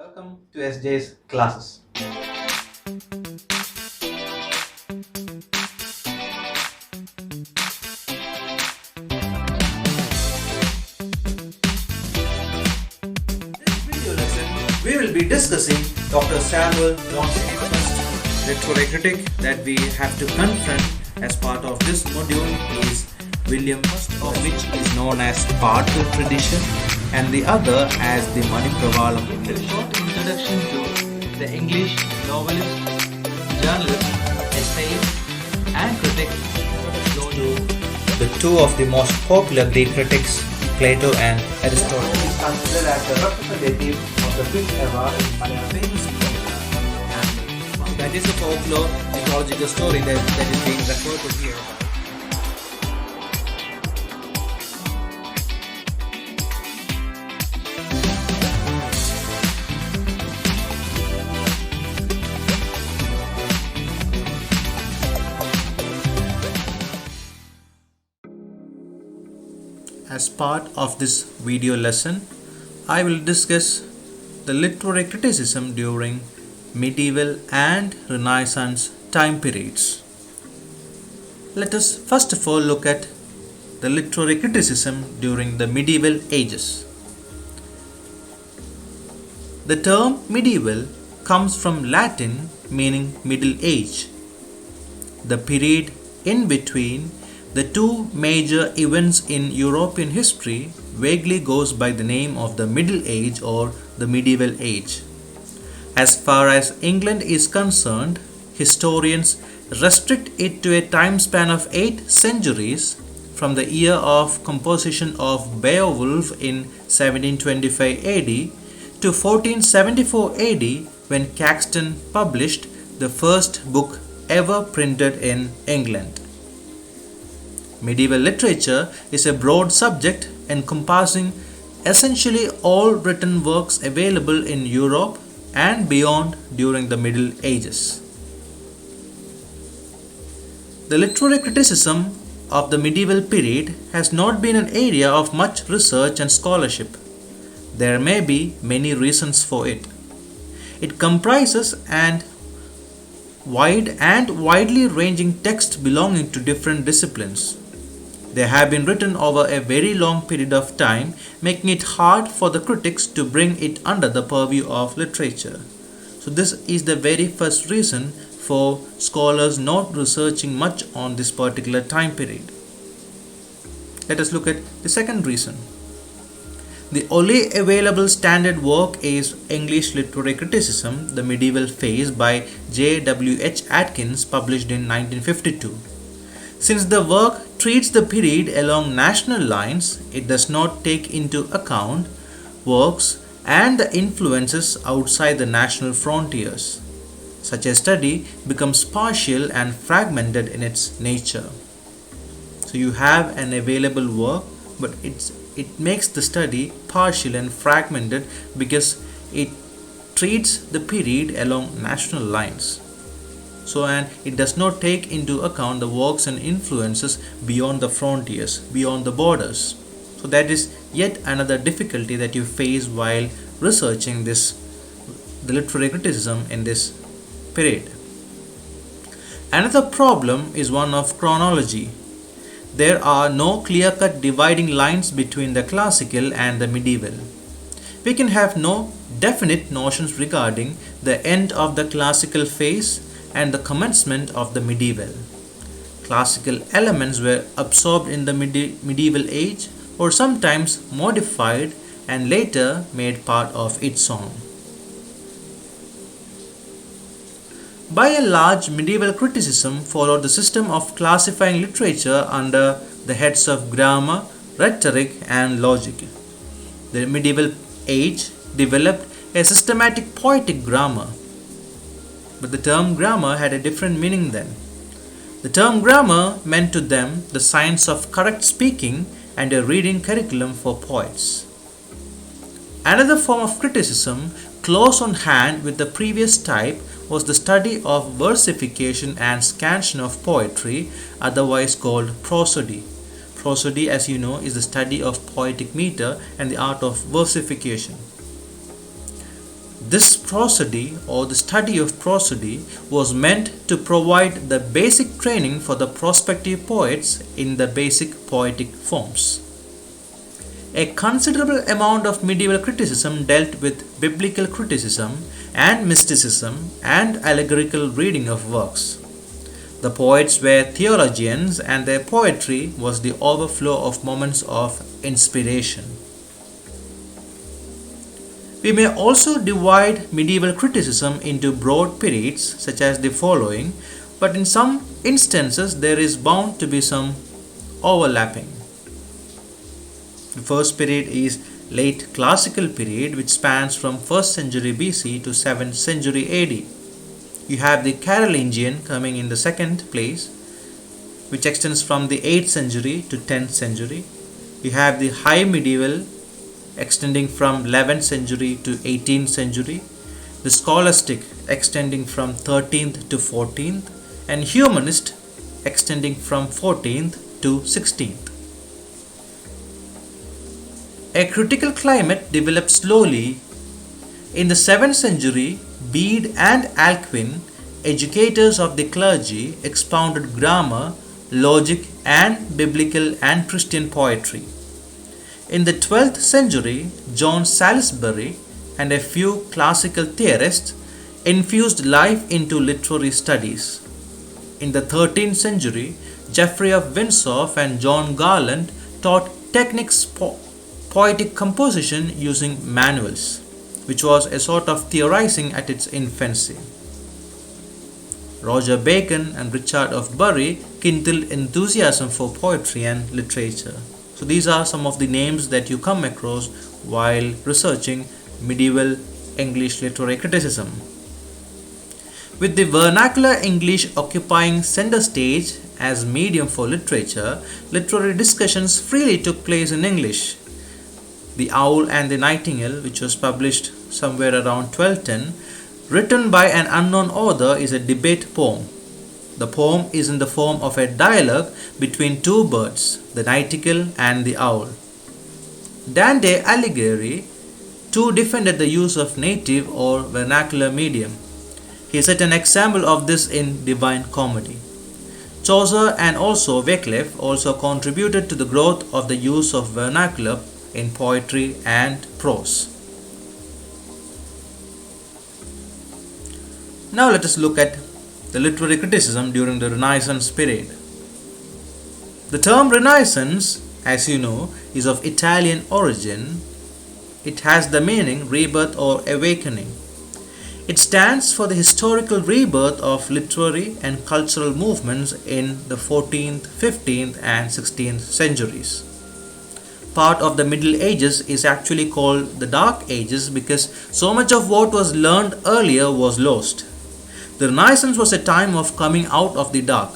Welcome to SJ's classes. This video lesson, we will be discussing Dr. Samuel Johnson's first literary critic that we have to confront as part of this module is William, first of which is known as Parthian tradition and the other as the Manipravala. A short introduction to the English novelist, journalist, essayist and critic. The two of the most popular Greek critics, Plato and Aristotle, is considered as the representative of the Greek era in famous folklore. That is a folklore mythological story that is being referred to here. As part of this video lesson, I will discuss the literary criticism during medieval and Renaissance time periods. Let us first of all look at the literary criticism during the medieval ages. The term medieval comes from Latin meaning middle age. The period in between the two major events in European history vaguely goes by the name of the Middle Age or the Medieval Age. As far as England is concerned, historians restrict it to a time span of 8 centuries from the year of composition of Beowulf in 1725 AD to 1474 AD when Caxton published the first book ever printed in England. Medieval literature is a broad subject encompassing essentially all written works available in Europe and beyond during the Middle Ages. The literary criticism of the medieval period has not been an area of much research and scholarship. There may be many reasons for it. It comprises an wide and widely ranging text belonging to different disciplines. They have been written over a very long period of time, making it hard for the critics to bring it under the purview of literature. So this is the very first reason for scholars not researching much on this particular time period. Let us look at the second reason. The only available standard work is English Literary Criticism, the Medieval Phase by J.W.H. Atkins, published in 1952. Since the work treats the period along national lines, it does not take into account works and the influences outside the national frontiers. Such a study becomes partial and fragmented in its nature. So you have an available work, but it makes the study partial and fragmented because it treats the period along national lines. And it does not take into account the works and influences beyond the frontiers, beyond the borders. So that is yet another difficulty that you face while researching the literary criticism in this period. Another problem is one of chronology. There are no clear-cut dividing lines between the classical and the medieval. We can have no definite notions regarding the end of the classical phase and the commencement of the medieval. Classical elements were absorbed in the medieval age or sometimes modified and later made part of its own. By and large, medieval criticism followed the system of classifying literature under the heads of grammar, rhetoric, and logic. The medieval age developed a systematic poetic grammar. But the term grammar had a different meaning then. The term grammar meant to them the science of correct speaking and a reading curriculum for poets. Another form of criticism, close on hand with the previous type, was the study of versification and scansion of poetry, otherwise called prosody. Prosody, as you know, is the study of poetic meter and the art of versification. This prosody or the study of prosody was meant to provide the basic training for the prospective poets in the basic poetic forms. A considerable amount of medieval criticism dealt with biblical criticism and mysticism and allegorical reading of works. The poets were theologians and their poetry was the overflow of moments of inspiration. We may also divide medieval criticism into broad periods such as the following, but in some instances there is bound to be some overlapping. The first period is late classical period, which spans from 1st century BC to 7th century AD. You have the Carolingian coming in the second place, which extends from the 8th century to 10th century. You have the High Medieval extending from 11th century to 18th century, the Scholastic extending from 13th to 14th, and Humanist extending from 14th to 16th. A critical climate developed slowly. In the 7th century, Bede and Alcuin, educators of the clergy, expounded grammar, logic, and biblical and Christian poetry. In the 12th century, John Salisbury and a few classical theorists infused life into literary studies. In the 13th century, Geoffrey of Windsor and John Garland taught techniques poetic composition using manuals, which was a sort of theorizing at its infancy. Roger Bacon and Richard of Bury kindled enthusiasm for poetry and literature. So these are some of the names that you come across while researching medieval English literary criticism. With the vernacular English occupying center stage as medium for literature, literary discussions freely took place in English. The Owl and the Nightingale, which was published somewhere around 1210, written by an unknown author, is a debate poem. The poem is in the form of a dialogue between two birds, the nightingale and the owl. Dante Alighieri too defended the use of native or vernacular medium. He set an example of this in Divine Comedy. Chaucer and also Wycliffe also contributed to the growth of the use of vernacular in poetry and prose. Now let us look at the literary criticism during the Renaissance period. The term Renaissance, as you know, is of Italian origin. It has the meaning rebirth or awakening. It stands for the historical rebirth of literary and cultural movements in the 14th, 15th and 16th centuries. Part of the Middle Ages is actually called the Dark Ages because so much of what was learned earlier was lost. The Renaissance was a time of coming out of the dark.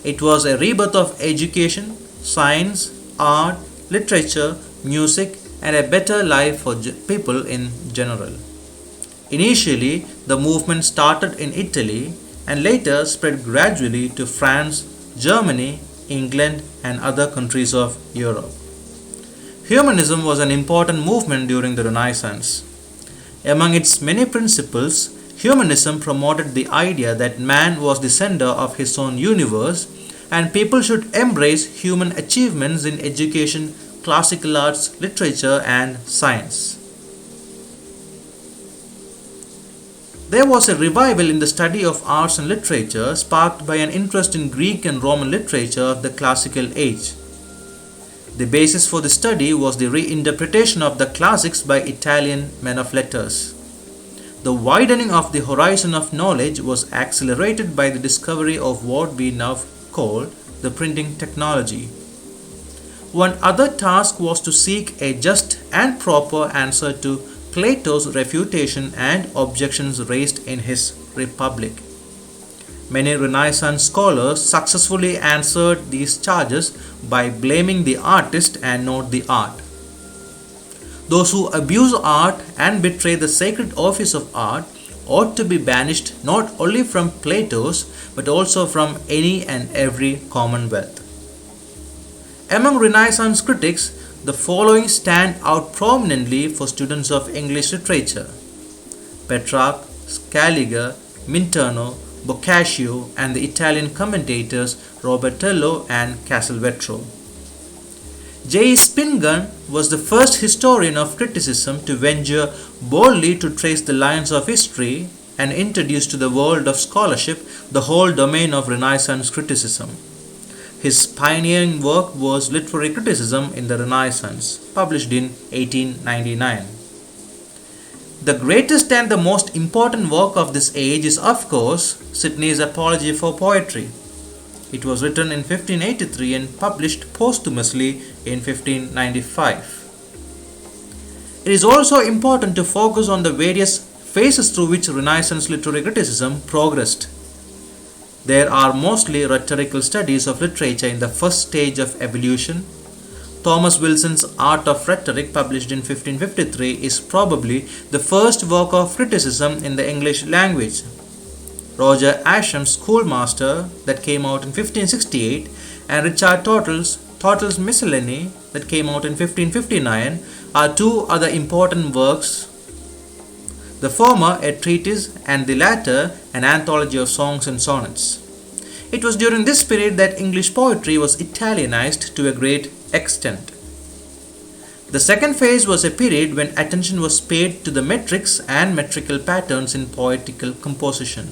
It was a rebirth of education, science, art, literature, music, and a better life for people in general. Initially, the movement started in Italy and later spread gradually to France, Germany, England, and other countries of Europe. Humanism was an important movement during the Renaissance. Among its many principles, humanism promoted the idea that man was the center of his own universe and people should embrace human achievements in education, classical arts, literature, and science. There was a revival in the study of arts and literature sparked by an interest in Greek and Roman literature of the classical age. The basis for the study was the reinterpretation of the classics by Italian men of letters. The widening of the horizon of knowledge was accelerated by the discovery of what we now call the printing technology. One other task was to seek a just and proper answer to Plato's refutation and objections raised in his Republic. Many Renaissance scholars successfully answered these charges by blaming the artist and not the art. Those who abuse art and betray the sacred office of art ought to be banished not only from Plato's but also from any and every commonwealth. Among Renaissance critics, the following stand out prominently for students of English literature: Petrarch, Scaliger, Minturno, Boccaccio, and the Italian commentators Robertello and Castelvetro. J. Spingarn was the first historian of criticism to venture boldly to trace the lines of history and introduce to the world of scholarship the whole domain of Renaissance criticism. His pioneering work was Literary Criticism in the Renaissance, published in 1899. The greatest and the most important work of this age is, of course, Sidney's Apology for Poetry. It was written in 1583 and published posthumously in 1595. It is also important to focus on the various phases through which Renaissance literary criticism progressed. There are mostly rhetorical studies of literature in the first stage of evolution. Thomas Wilson's Art of Rhetoric, published in 1553, is probably the first work of criticism in the English language. Roger Ascham's Schoolmaster, that came out in 1568, and Richard Tottle's Miscellany, that came out in 1559, are two other important works, the former a treatise and the latter an anthology of songs and sonnets. It was during this period that English poetry was Italianized to a great extent. The second phase was a period when attention was paid to the metrics and metrical patterns in poetical composition.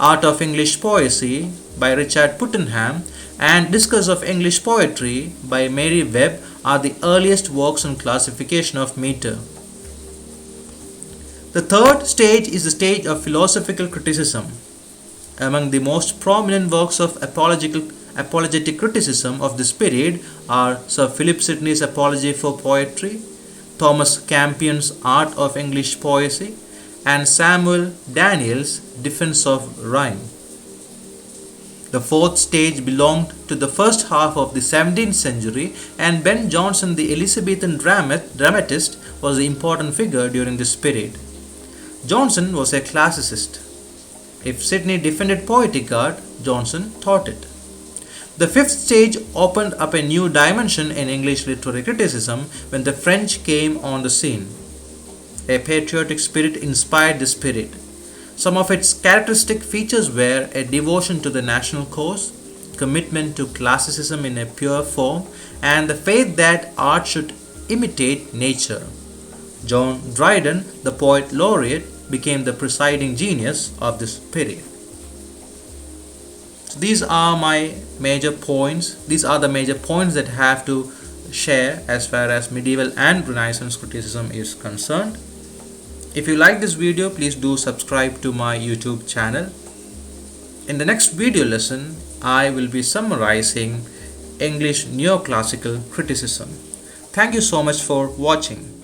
Art of English Poesy by Richard Puttenham and Discourse of English Poetry by Mary Webb are the earliest works on classification of meter. The third stage is the stage of philosophical criticism. Among the most prominent works of apologetic criticism of this period are Sir Philip Sidney's Apology for Poetry, Thomas Campion's Art of English Poesy, and Samuel Daniel's Defense of Rhyme. The fourth stage belonged to the first half of the 17th century, and Ben Jonson, the Elizabethan dramatist, was an important figure during this period. Jonson was a classicist. If Sidney defended poetic art, Jonson taught it. The fifth stage opened up a new dimension in English literary criticism when the French came on the scene. A patriotic spirit inspired this period. Some of its characteristic features were a devotion to the national cause, commitment to classicism in a pure form, and the faith that art should imitate nature. John Dryden, the poet laureate, became the presiding genius of this period. So these are my major points. These are the major points that I have to share as far as medieval and Renaissance criticism is concerned. If you like this video, please do subscribe to my YouTube channel. In the next video lesson, I will be summarizing English neoclassical criticism. Thank you so much for watching.